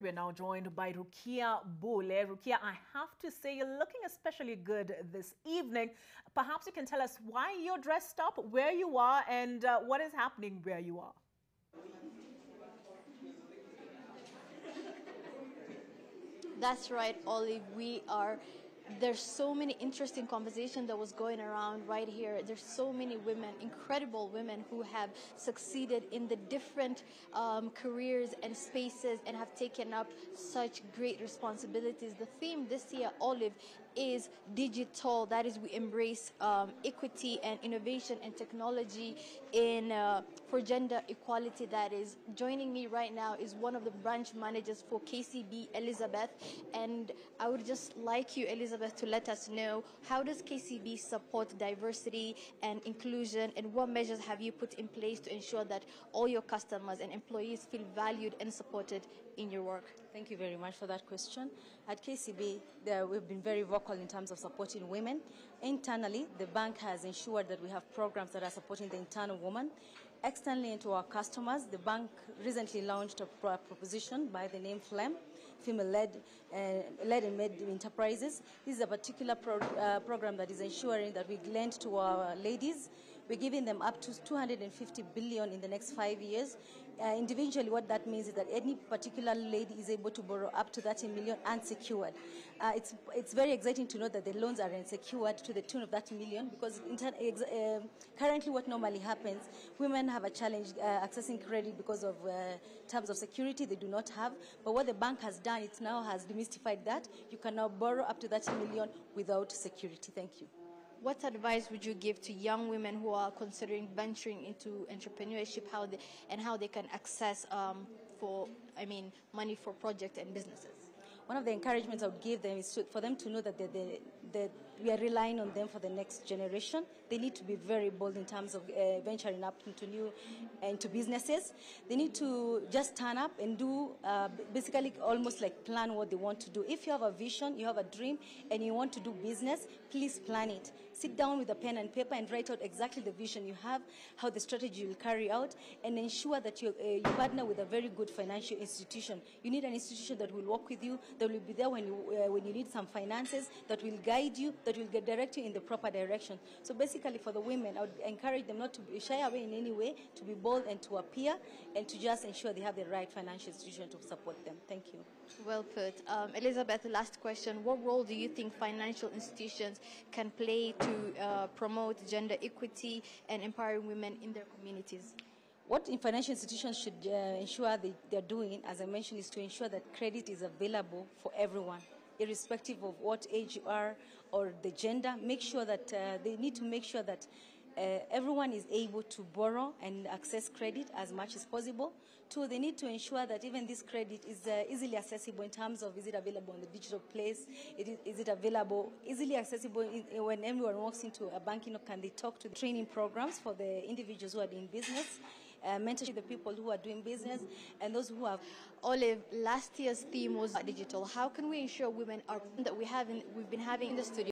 We're now joined by Rukia Bole. Rukia, I have to say you're looking especially good this evening. Perhaps you can tell us why you're dressed up, where you are, and what is happening where you are. That's right, Olive. There's so many interesting conversations that was going around right here. There's so many women, incredible women who have succeeded in the different careers and spaces and have taken up such great responsibilities. The theme this year, Olive, is digital. That is, we embrace equity and innovation and technology for gender equality. That is, joining me right now is one of the branch managers for KCB, Elizabeth. And I would just like you, Elizabeth, to let us know, how does KCB support diversity and inclusion, and what measures have you put in place to ensure that all your customers and employees feel valued and supported in your work? Thank you very much for that question. At KCB, we've been very vocal in terms of supporting women. Internally, the bank has ensured that we have programs that are supporting the internal woman. Externally, into our customers, the bank recently launched a proposition by the name FLME, Female-Led and Made Enterprises. This is a particular program that is ensuring that we lend to our ladies. We're giving them up to 250 billion in the next 5 years. Individually, what that means is that any particular lady is able to borrow up to 30 million unsecured. It's very exciting to know that the loans are unsecured to the tune of that million, because currently what normally happens, women have a challenge accessing credit because of terms of security they do not have. But what the bank has done, it now has demystified that. You can now borrow up to 30 million without security. Thank you. What advice would you give to young women who are considering venturing into entrepreneurship, how they can access money for projects and businesses? One of the encouragements I would give them is for them to know that we are relying on them for the next generation. They need to be very bold in terms of venturing up into businesses. They need to just turn up and do basically almost like plan what they want to do. If you have a vision, you have a dream, and you want to do business, please plan it. Sit down with a pen and paper and write out exactly the vision you have, how the strategy will carry out, and ensure that you partner with a very good financial institution. You need an institution that will work with you, that will be there when you need some finances, that will guide you, that will direct you in the proper direction. So basically, for the women, I would encourage them not to shy away in any way, to be bold and to appear, and to just ensure they have the right financial institution to support them. Thank you. Well put. Elizabeth, last question. What role do you think financial institutions can play to promote gender equity and empowering women in their communities? What financial institutions should ensure they're doing, as I mentioned, is to ensure that credit is available for everyone, irrespective of what age you are or the gender. Make sure that they need to make sure that everyone is able to borrow and access credit as much as possible. Two, they need to ensure that even this credit is easily accessible in terms of, is it available in the digital place? Is it available, easily accessible when everyone walks into a banking, or can they talk to the training programs for the individuals who are doing business? Mentorship the people who are doing business and those who have. Olive, last year's theme was digital. How can we ensure women are that we've been having in the studio